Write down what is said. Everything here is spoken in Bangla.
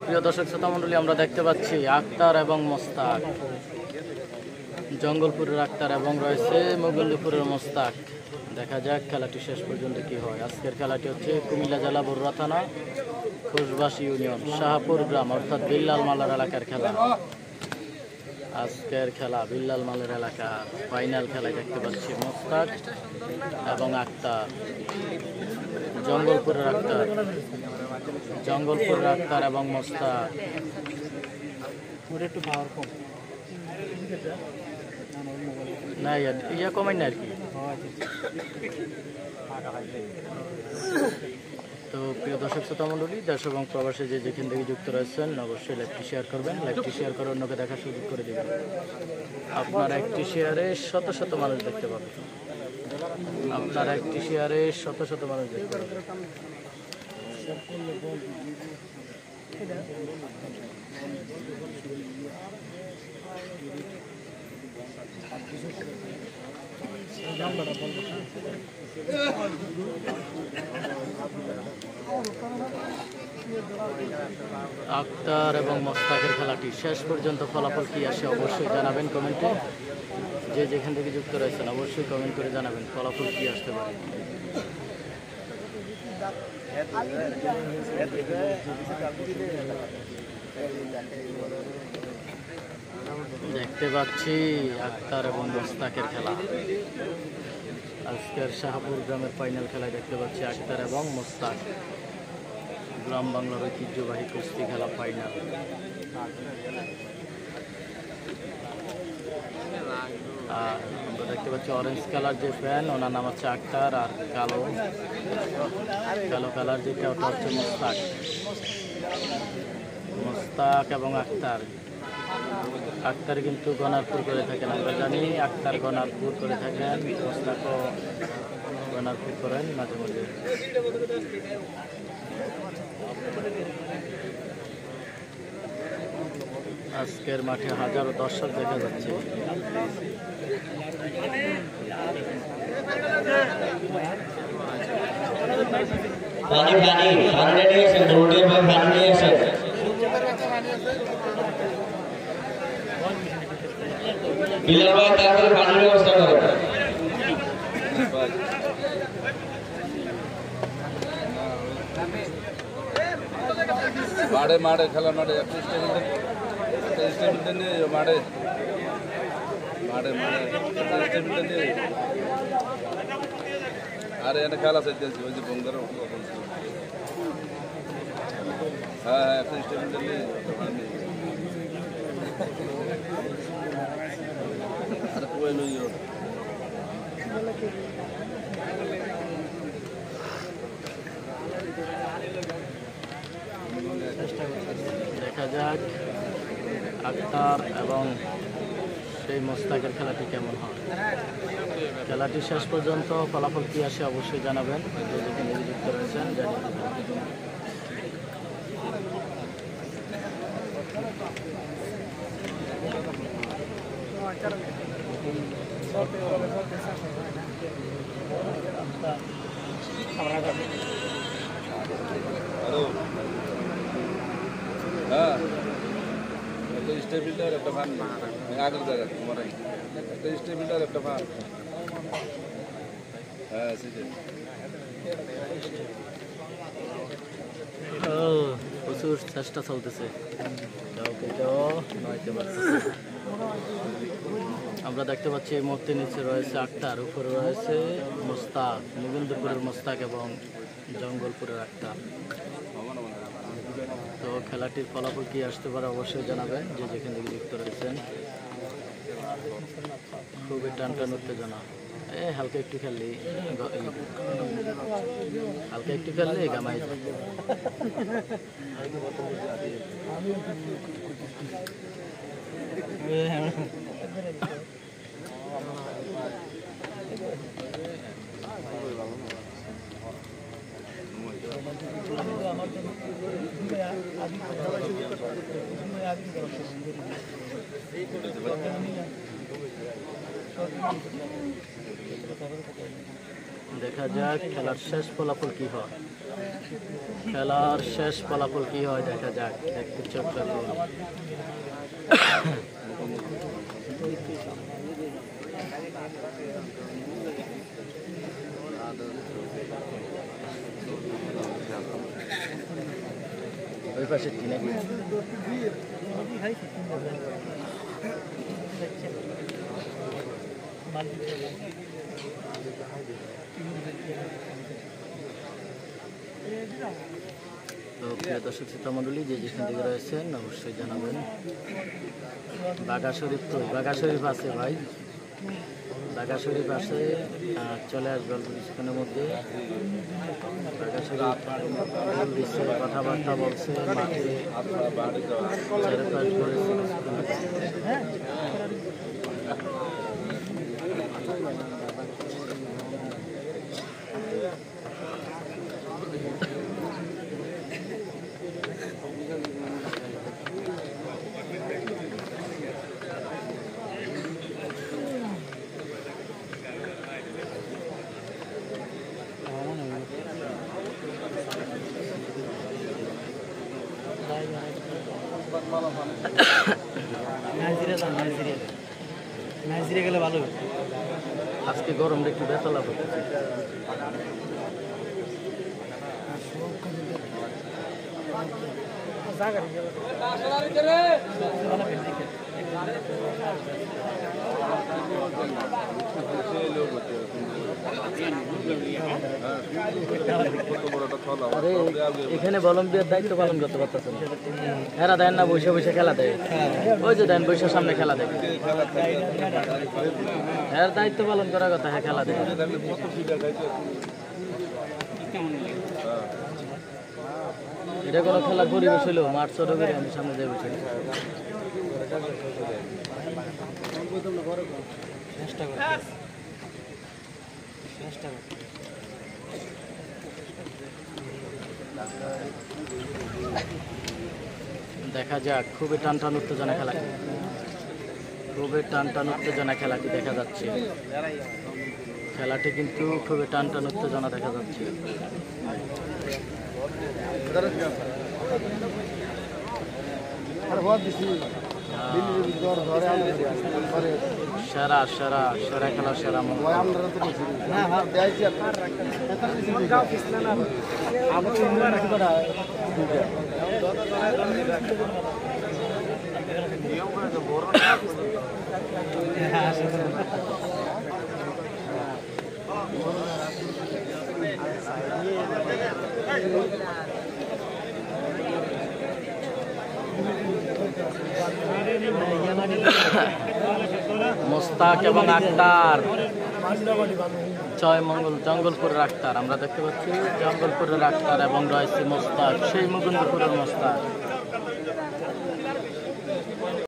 প্রিয় দর্শক শ্রোতা মণ্ডলী, আমরা দেখতে পাচ্ছি আক্তার এবং মোস্তাক, জঙ্গলপুরের আক্তার এবং রয়েছে মুকুন্দপুরের মোস্তাক। দেখা যাক খেলাটি শেষ পর্যন্ত কি হয়। আজকের খেলাটি হচ্ছে কুমিল্লা জেলা বরুড়া থানা খোসবাসী ইউনিয়ন শাহপুর গ্রাম অর্থাৎ বিল্লাল মালার এলাকার খেলা। আজকের খেলা বিল্লাল মালের এলাকা ফাইনাল খেলায় দেখতে পাচ্ছি মোস্তাক এবং আক্তার, জঙ্গলপুরের আক্তার এবং মোস্তাক। না ইয়া কমাই না আর কি। তো প্রিয় দর্শক শ্রোতা মণ্ডলী, দেশ এবং প্রবাসে যে যেখান থেকে যুক্ত রয়েছেন অবশ্যই লাইভটি শেয়ার করবেন। লাইভটি শেয়ার করে অন্যকে দেখার সুযোগ করে দেবেন। আপনার একটি শেয়ারে শত শত মানুষ দেখতে পাবে। আক্তার এবং মোস্তাকের খেলাটি শেষ পর্যন্ত ফলাফল কি আসে অবশ্যই জানাবেন কমেন্টে। যে যেখান থেকে যুক্ত রয়েছেন অবশ্যই কমেন্ট করে জানাবেন ফলাফল কি আসতে পারে। দেখতে পাচ্ছি আক্তার এবং মোস্তাকের খেলা। আজকের শাহপুর গ্রামের ফাইনাল খেলায় দেখতে পাচ্ছি আক্তার এবং মোস্তাক, গ্রাম বাংলার ঐতিহ্যবাহী কুস্তি খেলা ফাইনাল। আর আমরা দেখতে পাচ্ছি অরেঞ্জ কালার যে ফ্যান ওনার নাম হচ্ছে আক্তার, আর কালো কালার যেটা ওটা হচ্ছে মোস্তাক এবং আক্তার কিন্তু গনারপুর করে থাকেন, আমরা জানি আক্তার গনারপুর করে থাকেন, মোস্তাকও গনারপুর করেন মাঝে মাঝে। আজকের মাঠে হাজারো দর্শক দেখা যাচ্ছে। माड़े खेला माड़े माड़े अरे एने खेला सज्जन बंगार हाँ দেখা যাক আক্তার এবং সেই মোস্তাকের খেলাটি কেমন হয়। খেলাটি শেষ পর্যন্ত ফলাফল কি আসে অবশ্যই জানাবেন। যে যেখানে যুক্ত রয়েছেন জানিয়ে দেবেন। हाँ स्टेबिलिटी একটা ফান আগের জায়গা তোমার একটা স্টেবিলিটি একটা ফান হ্যাঁ সেটাই। প্রচুর চেষ্টা চলতেছে, আমরা দেখতে পাচ্ছি এই মুহূর্তে নিচে রয়েছে আক্তার, উপরে রয়েছে মোস্তাক, মুকুন্দপুরের মোস্তাক এবং জঙ্গলপুরের আক্তার। তো খেলাটির ফলাফল কি আসতে পারে অবশ্যই জানাবেন যে যেখান থেকে যুক্ত রয়েছেন। খুবই টান উত্তেজনা। হালকা একটু খেললেই গামাই যায়। দেখা যাক খেলার শেষ ফলাফল কি হয়। খেলার শেষ ফলাফল কি হয় দেখা যাক, একটু চোখ রাখুন। ওই পাশে কি নাকি? তো প্রিয় দর্শক শ্রোতা মণ্ডলী, যে যেখান থেকে রয়েছেন অবশ্যই জানাবেন। বাঘা শরীফ তো বাঘা শরীফ আছে ভাই, বাঘা শরীফ আছে, চলে আসবে অল্প কিছুক্ষণের মধ্যে। বাঘা শরীফ দিচ্ছে, কথাবার্তা বলছে, মাঠে চারপাশ করেছে। নাইজেরিয়া গেলে ভালো। আজকে গরমটা একটু ব্যথা লাভ হচ্ছে। আরে এখানে ভলান্টিয়ার দায়িত্ব পালন করতে পারতেছেন, এরা দেন না, বসে বসে খেলা দেয়। ওই যে দেন বসে সামনে খেলা দেয়, এর দায়িত্ব পালন করার কথা। হ্যাঁ, খেলা দেয়। এটা কোনো খেলার পরিবেশ হইলো? মাঠ ছোট করে আমি সামনে যাই বসে দেখা যাক। খুবই টান টান উত্তেজনা খেলা, খুবই টান টান উত্তেজনা খেলাটি দেখা যাচ্ছে। খেলাটি কিন্তু খুবই টান টান উত্তেজনা দেখা যাচ্ছে। সেরা সেরা সেরা খেলা, সেরা মোস্তাক এবং আক্তার, জয়মঙ্গল জঙ্গলপুরের আক্তার। আমরা দেখতে পাচ্ছি জঙ্গলপুরের আক্তার এবং রয়েছে মোস্তাক, সেই মুকুন্দপুরের মোস্তাক।